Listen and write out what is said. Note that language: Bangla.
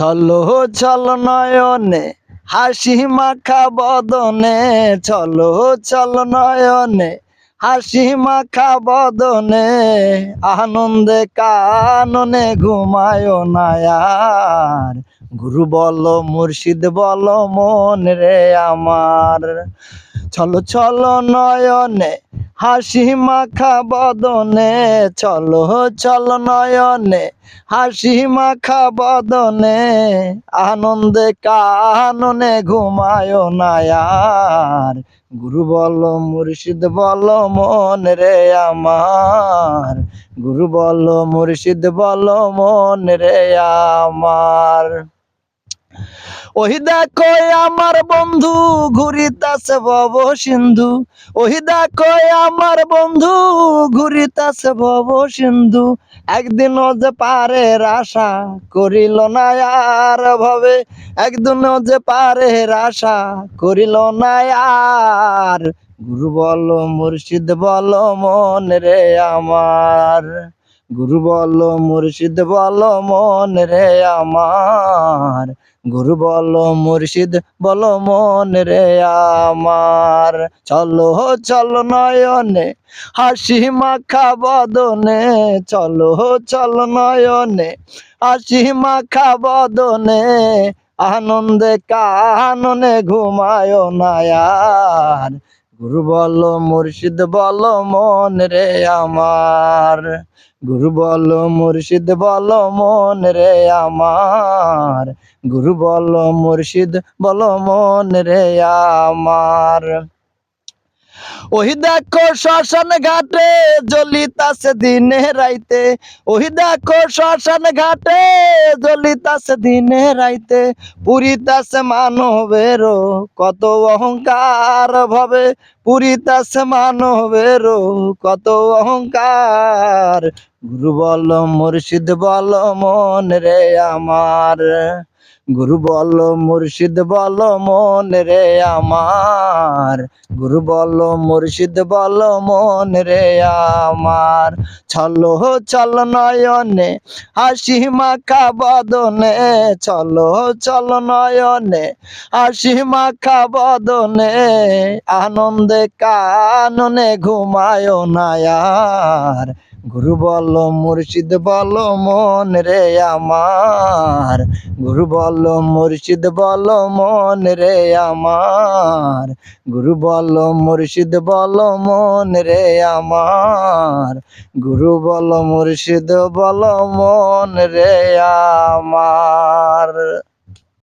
চলো চলো নয়নে হাসি মাখা বদনে, চলো চলো নয়নে হাসি মাখা বদনে, আনন্দে কাননে ঘুমায় না আর। গুরু বলো মুর্শিদ বলো মন রে আমার। চলো চলো নয়নে হাসি মাখা বদনে, চলো চলো নয়নে হাসি মাখা বদনে, আনন্দে কাননে ঘুমায় না আর। গুরু বলো মুর্শিদ বলো মন রে আমার, গুরু বলো মুর্শিদ বলো মন রে আমার। ওই দেখো আমার বন্ধু ঘুরিতাছে ভব সিন্ধু, ওই দেখো আমার বন্ধু ঘুরিতাছে ভব সিন্ধু, একদিনও যে পারের আশা করিল না আর ভবে, একদিনও যে পারের আশা করিল না আর। গুরু বলো মুর্শিদ বলো মন রে আমার, গুরু বলো মুর্শিদ বলো মন রে আমার, গুরু বলো মুর্শিদ বলো মন রে আমার। চলো চলো নয়নে হাসি মাখা বদনে, চলো চলো নয়নে হাসি মাখা বদনে, আনন্দে কাননে ঘুমায় না আর। গুরু বলো মুর্শিদ বলো মন রে আমার, গুরু বলো মুর্শিদ বলো মন রে আমার, গুরু বলো মুর্শিদ বলো মন রে আমার। ওই দেখো শ্মশান ঘাটে জ্বলিতাছে দিনে রাইতে, ওই দেখো শ্মশান ঘাটে জ্বলিতাছে দিনে রাইতে, পুরিতাছে মানবেরও কত অহংকার ভাবে, পুরিতাছে মানবেরও কত অহংকার। গুরু বলো মুর্শিদ বলো মন রে আমার, গুরু বলো মুর্শিদ বলো মন রে আমার, গুরু বলো মুর্শিদ বলো মন রে আমার। চলো চলো নয়নে হাসি মাখা বদনে, চলো চলো নয়নে হাসি মাখা বদনে, আনন্দে কাননে ঘুমায় না আর। গুরু বলো মুর্শিদ বলো মন রে আমার, গুরু বলো মুর্শিদ বলো মন রে আমার, গুরু বলো মুর্শিদ বলো মন রে আমার, গুরু বলো মুর্শিদ বলো মন রে আমার।